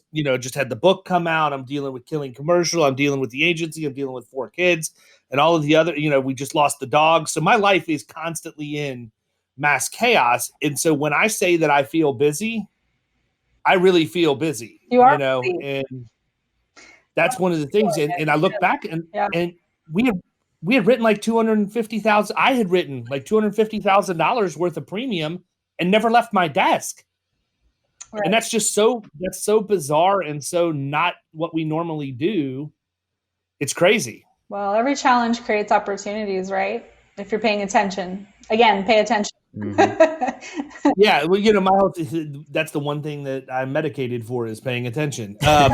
had the book come out. I'm dealing with Killing Commercial. I'm dealing with the agency. I'm dealing with 4 kids and all of the other, we just lost the dog. So my life is constantly in mass chaos. And so when I say that I feel busy, I really feel busy, you are busy. And that's one of the things. And I look back and we had written like $250,000. I had written like $250,000 worth of premium and never left my desk. Right. And that's so bizarre and so not what we normally do. It's crazy. Well, every challenge creates opportunities, right? If you're paying attention. Again, pay attention. Mm-hmm. Yeah, well, my whole that's the one thing that I'm medicated for is paying attention. But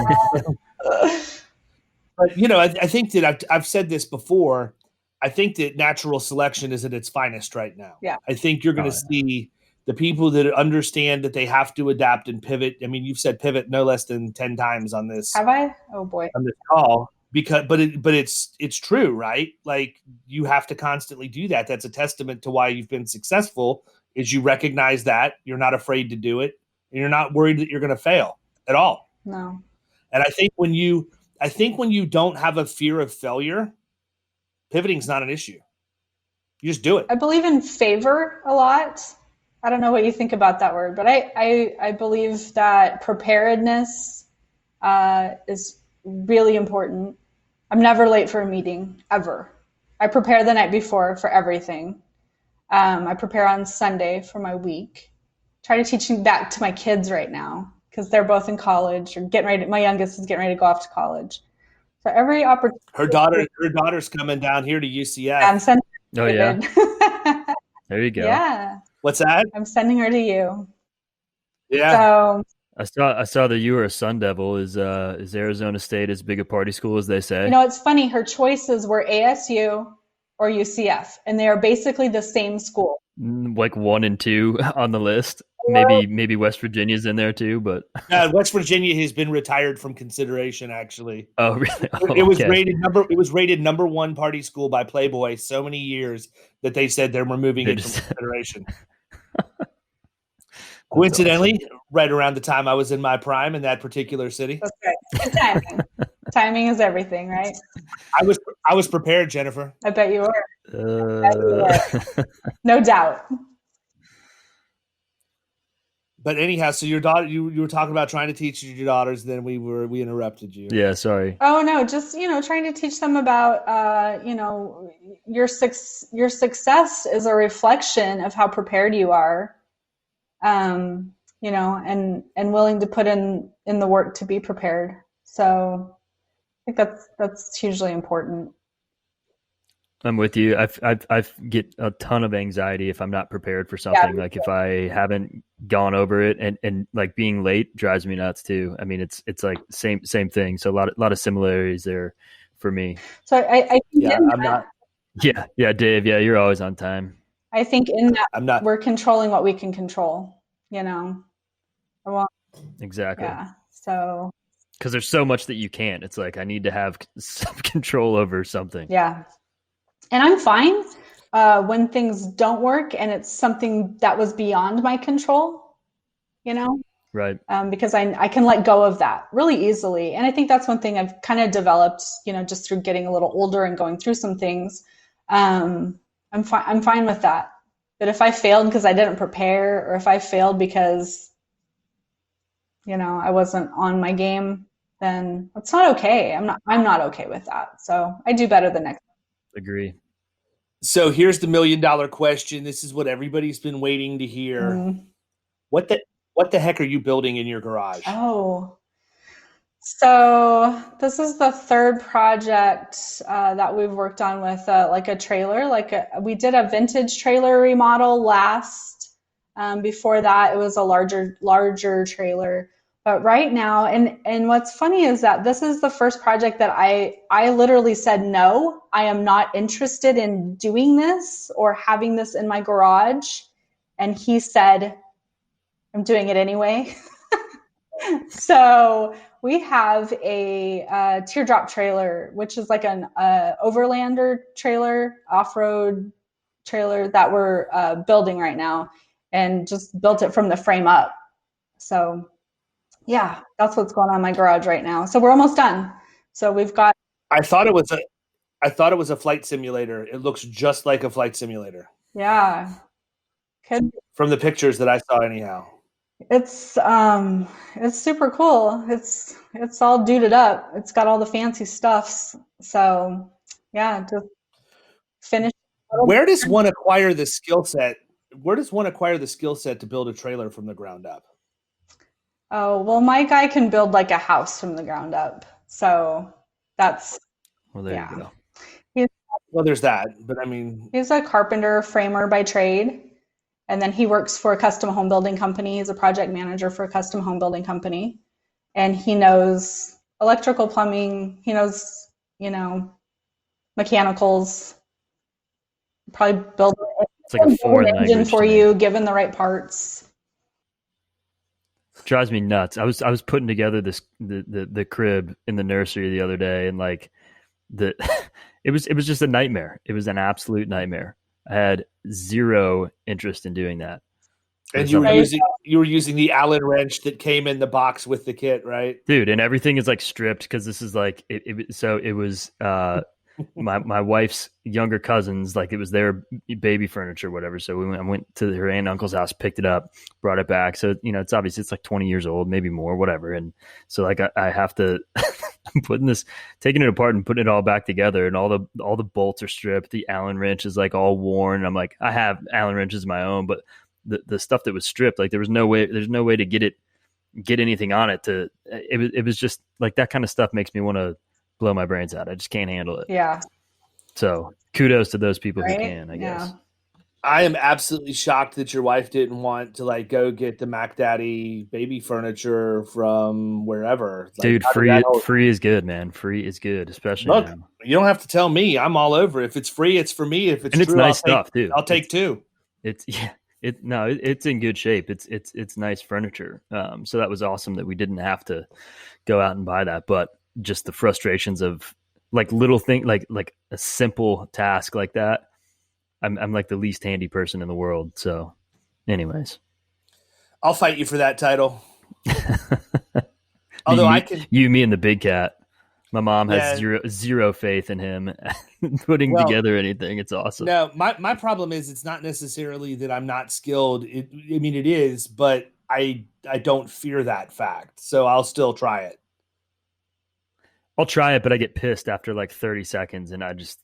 I think that I've said this before. I think that natural selection is at its finest right now. Yeah. I think you're going to see the people that understand that they have to adapt and pivot. I mean, you've said pivot no less than 10 times on this. Have I? Oh boy. On this call, but it's true, right? Like, you have to constantly do that. That's a testament to why you've been successful. Is you recognize that you're not afraid to do it, and you're not worried that you're going to fail at all. No. And I think when you don't have a fear of failure, pivoting's not an issue. You just do it. I believe in favor a lot. I don't know what you think about that word, but I believe that preparedness is really important. I'm never late for a meeting, ever. I prepare the night before for everything. I prepare on Sunday for my week try to teach that to my kids right now because they're both in college or getting ready. My youngest is getting ready to go off to college. So every opportunity. Her daughter's coming down here to UCF. I'm sending Oh, yeah. There you go. Yeah. What's that? I'm sending her to you. Yeah. So I saw that you were a Sun Devil. Is Arizona State as big a party school as they say? it's funny. Her choices were ASU or UCF, and they are basically the same school. Like 1 and 2 on the list. Maybe West Virginia's in there too, but West Virginia has been retired from consideration. Actually, oh really? It was rated number 1 party school by Playboy so many years that they said they're removing it from consideration. Coincidentally, right around the time I was in my prime in that particular city. That's right. Good timing. Timing is everything, right? I was prepared, Jennifer. I bet you were. No doubt. But anyhow, so your daughter, you were talking about trying to teach your daughters. Then we interrupted you. Yeah, sorry. Oh no, just trying to teach them about your success is a reflection of how prepared you are. And willing to put in the work to be prepared. So I think that's hugely important. I'm with you. I get a ton of anxiety if I'm not prepared for something. Like if I haven't gone over it, and like being late drives me nuts too. I mean, it's like same thing. So a lot of similarities there for me. So I think I'm not. Yeah, Dave. Yeah, you're always on time. I think in that I'm not. We're controlling what we can control. Well, Exactly. Yeah. So. Because there's so much that you can't. It's like I need to have some control over something. Yeah. And I'm fine when things don't work and it's something that was beyond my control, Right. Because I can let go of that really easily. And I think that's one thing I've kind of developed, just through getting a little older and going through some things. I'm fine with that. But if I failed because I didn't prepare, or if I failed because, I wasn't on my game, then that's not okay. I'm not okay with that. So I do better the next time. Agree. So here's the $1 million question. This is what everybody's been waiting to hear. Mm-hmm. What the heck are you building in your garage? Oh, so this is the third project that we've worked on with like a trailer. We did a vintage trailer remodel last. Before that, it was a larger trailer. But right now, and what's funny is that this is the first project that I literally said, no, I am not interested in doing this or having this in my garage. And he said, I'm doing it anyway. So we have a Teardrop trailer, which is like an overlander trailer, off-road trailer that we're building right now, and just built it from the frame up. So yeah, that's what's going on in my garage right now. So we're almost done. So we've got. I thought it was a flight simulator. It looks just like a flight simulator. Yeah. From the pictures that I saw, anyhow. It's super cool. It's all duded up. It's got all the fancy stuffs. So yeah, just finish. Where does one acquire the skill set? Where does one acquire the skill set to build a trailer from the ground up? Oh, well, my guy can build like a house from the ground up. So that's. Well, there you go. Well, there's that, but I mean, he's a carpenter framer by trade. And then he works for a custom home building company. He's a project manager for a custom home building company. And he knows electrical, plumbing. He knows, mechanicals. Probably build it's like a foreign engine for you, given the right parts. Drives me nuts. I was putting together the crib in the nursery the other day, and like it was just a nightmare. It was an absolute nightmare. I had zero interest in doing that. And you were using the Allen wrench that came in the box with the kit, right? Dude, and everything is like stripped because this is like so it was my wife's younger cousins, like it was their baby furniture, whatever. So I went to her aunt and uncle's house, picked it up, brought it back. So it's obviously it's like 20 years old, maybe more, whatever. And so like I have to taking it apart and putting it all back together, and all the bolts are stripped. The Allen wrench is like all worn. I'm like, I have Allen wrenches of my own, but the stuff that was stripped. Like there's no way to get anything on it. It was just like that kind of stuff makes me want to blow my brains out. I just can't handle it. Yeah. So kudos to those people who can, I guess. I am absolutely shocked that your wife didn't want to like go get the Mac Daddy baby furniture from wherever. Like, dude, free is good, man. Free is good, especially look. now. You don't have to tell me. I'm all over. If it's free, it's for me. If it's and true, it's nice stuff too. I'll take two. It's it's in good shape. It's nice furniture. So that was awesome that we didn't have to go out and buy that. But just the frustrations of like little thing, like a simple task like that. I'm like the least handy person in the world. So anyways, I'll fight you for that title. Although me and the big cat. My mom has zero faith in him putting together anything. It's awesome. No, my problem is it's not necessarily that I'm not skilled. It is, but I don't fear that fact. So I'll still try it. I'll try it, but I get pissed after like 30 seconds, and I just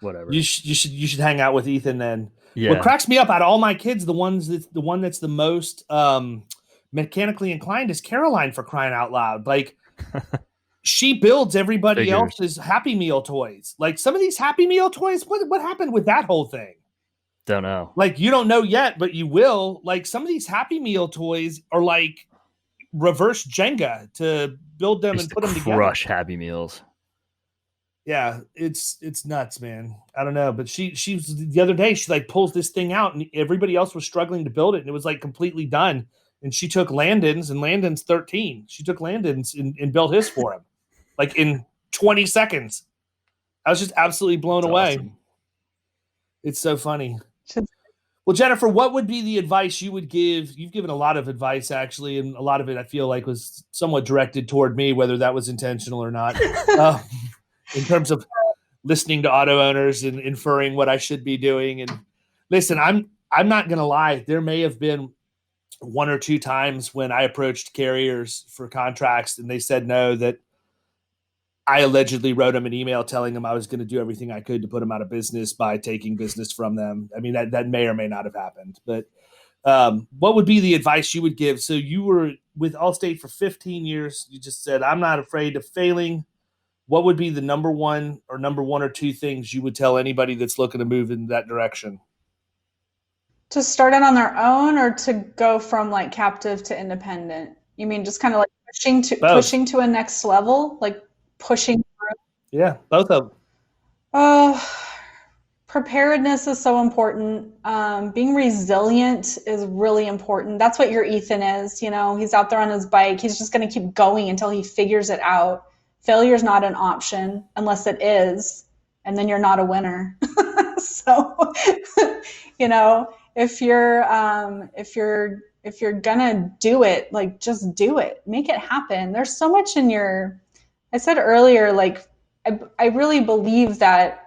whatever. You should hang out with Ethan then. Yeah. What cracks me up out of all my kids, the one that's the most mechanically inclined is Caroline, for crying out loud. Like she builds everybody else's Happy Meal toys. Like some of these Happy Meal toys, what happened with that whole thing? Don't know. Like you don't know yet, but you will. Like some of these Happy Meal toys are like reverse Jenga to build them and put them together. Crush Happy Meals. Yeah, it's nuts, man. I don't know, but she was the other day. She like pulls this thing out, and everybody else was struggling to build it, and it was like completely done. And she took Landon's, and Landon's 13. She took Landon's and built his for him, like in 20 seconds. I was just absolutely blown away. Awesome. It's so funny. Well, Jennifer, what would be the advice you would give? You've given a lot of advice, actually, and a lot of it I feel like was somewhat directed toward me, whether that was intentional or not. In terms of listening to auto owners and inferring what I should be doing. And listen, I'm not going to lie. There may have been one or two times when I approached carriers for contracts and they said no, that I allegedly wrote them an email telling them I was going to do everything I could to put them out of business by taking business from them. I mean, that may or may not have happened, but what would be the advice you would give? So you were with Allstate for 15 years. You just said, I'm not afraid of failing. What would be the number one or two things you would tell anybody that's looking to move in that direction? To start it on their own, or to go from like captive to independent? You mean just kind of like pushing to a next level, like pushing through? Yeah, both of them. Preparedness is so important. Being resilient is really important. That's what your Ethan is. You know, he's out there on his bike. He's just going to keep going until he figures it out. Failure is not an option unless it is, and then you're not a winner. So, you know, if you're gonna do it, like just do it, make it happen. There's so much in I said earlier, like I really believe that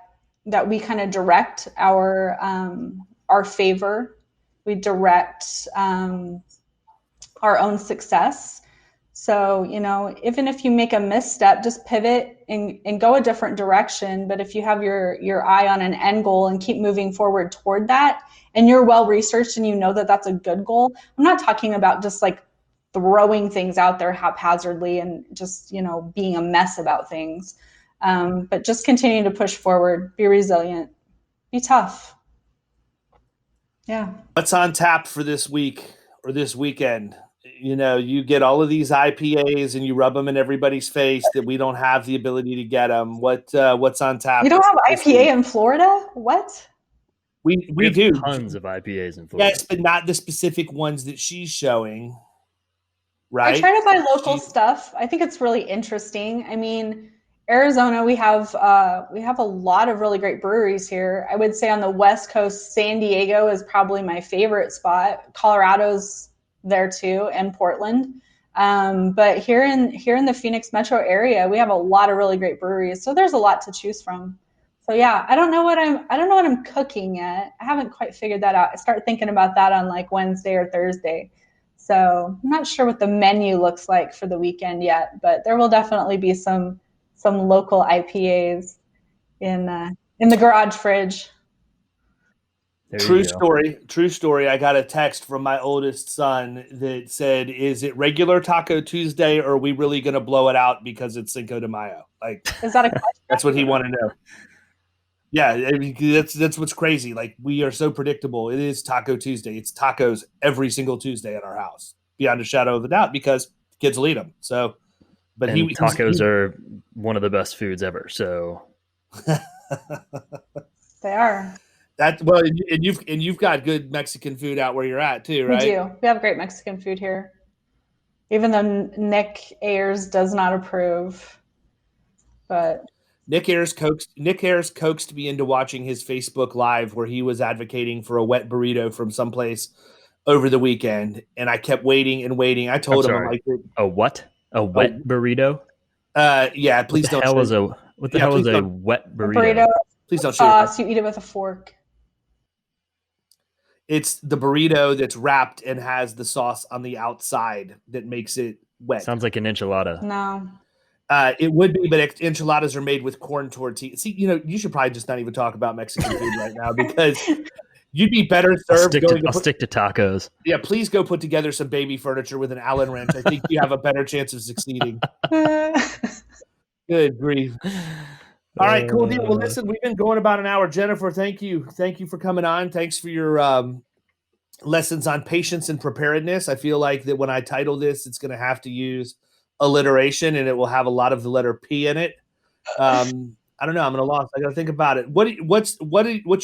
we kind of direct our favor. We direct our own success. So, you know, even if you make a misstep, just pivot and go a different direction. But if you have your eye on an end goal and keep moving forward toward that, and you're well researched and you know that that's a good goal, I'm not talking about just like throwing things out there haphazardly and just, you know, being a mess about things. But just continue to push forward, be resilient, be tough. Yeah. What's on tap for this week or this weekend? You know, you get all of these IPAs and you rub them in everybody's face that we don't have the ability to get them. What's on tap? You don't have IPA in Florida? What? We do tons of IPAs in Florida. Yes, but not the specific ones that she's showing. Right. I try to buy local stuff. I think it's really interesting. I mean, Arizona, we have a lot of really great breweries here. I would say on the West Coast, San Diego is probably my favorite spot. Colorado's there too, and Portland. But here in the Phoenix metro area, we have a lot of really great breweries. So there's a lot to choose from. So yeah, I don't know what I'm cooking yet. I haven't quite figured that out. I start thinking about that on like Wednesday or Thursday. So I'm not sure what the menu looks like for the weekend yet, but there will definitely be some local IPAs in the garage fridge. True story. I got a text from my oldest son that said, "Is it regular Taco Tuesday, or are we really going to blow it out because it's Cinco de Mayo?" Like, Is that a question? That's what he wanted to know. Yeah, I mean, that's what's crazy. Like, we are so predictable. It is Taco Tuesday. It's tacos every single Tuesday at our house, beyond a shadow of a doubt, because kids will eat them. So, but tacos are one of the best foods ever. So they are. And you've got good Mexican food out where you're at too, right? We do. We have great Mexican food here, even though Nick Ayers does not approve. But Nick Ayers coaxed me into watching his Facebook Live where he was advocating for a wet burrito from someplace over the weekend, and I kept waiting and waiting. I told him, I'm like, a what? A wet burrito? Yeah. Please don't. What the hell is a wet burrito? Burrito. Please don't sauce. You eat it with a fork. It's the burrito that's wrapped and has the sauce on the outside that makes it wet. Sounds like an enchilada. No. It would be, but enchiladas are made with corn tortillas. See, you should probably just not even talk about Mexican food right now, because you'd be better served. I'll stick to tacos. Yeah, please go put together some baby furniture with an Allen wrench. I think you have a better chance of succeeding. Good grief. All right, cool deal. Well, listen, we've been going about an hour. Jennifer, thank you. Thank you for coming on. Thanks for your lessons on patience and preparedness. I feel like that when I title this, it's going to have to use alliteration, and it will have a lot of the letter P in it. I don't know. I'm going to lost. I got to think about it. What's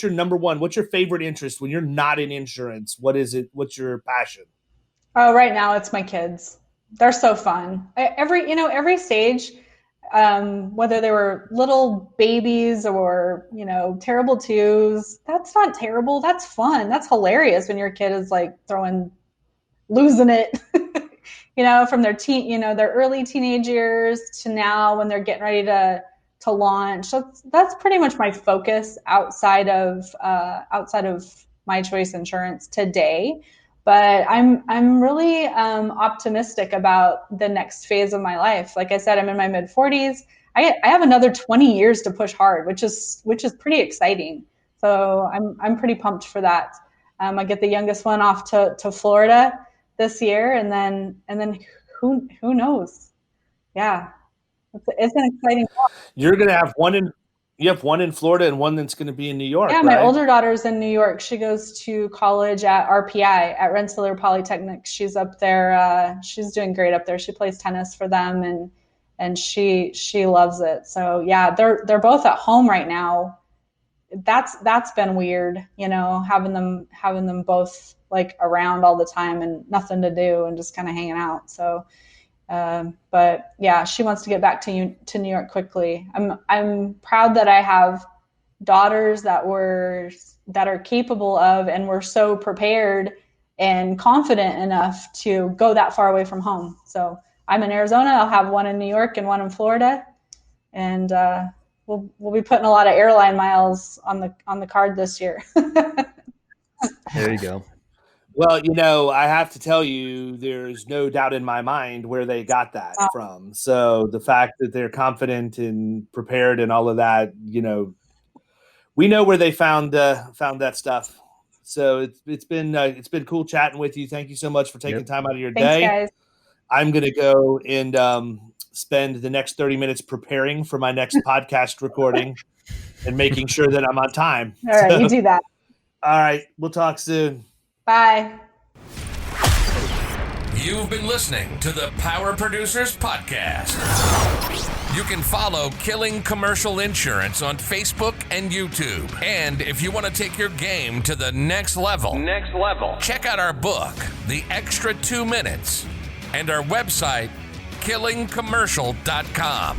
your number one? What's your favorite interest when you're not in insurance? What is it? What's your passion? Oh, right now it's my kids. They're so fun. Every stage, whether they were little babies or, terrible twos, that's not terrible. That's fun. That's hilarious when your kid is like losing it, from their their early teenage years to now when they're getting ready to launch. That's pretty much my focus outside of My Choice Insurance today. But I'm really optimistic about the next phase of my life. Like I said, I'm in my mid-40s. I have another 20 years to push hard, which is pretty exciting. So I'm pretty pumped for that. I get the youngest one off to Florida this year, and then who knows? Yeah, it's an exciting talk. You're gonna have you have one in Florida and one that's going to be in New York. Yeah, my older daughter's in New York. She goes to college at RPI at Rensselaer Polytechnic. She's up there. She's doing great up there. She plays tennis for them, and she loves it. So yeah, they're both at home right now. That's been weird, having them both like around all the time and nothing to do and just kind of hanging out. So. But yeah, she wants to get back to New York quickly. I'm proud that I have daughters that are capable of and were so prepared and confident enough to go that far away from home. So I'm in Arizona. I'll have one in New York and one in Florida, and we'll be putting a lot of airline miles on the card this year. There you go. Well, I have to tell you, there's no doubt in my mind where they got that from. So the fact that they're confident and prepared and all of that, we know where they found that stuff. So it's been cool chatting with you. Thank you so much for taking time out of your day. Thanks, guys. I'm going to go and spend the next 30 minutes preparing for my next podcast recording and making sure that I'm on time. All right, you do that. All right, we'll talk soon. Bye. You've been listening to the Power Producers Podcast. You can follow Killing Commercial Insurance on Facebook and YouTube. And if you want to take your game to the next level, check out our book, The Extra 2 Minutes, and our website, killingcommercial.com.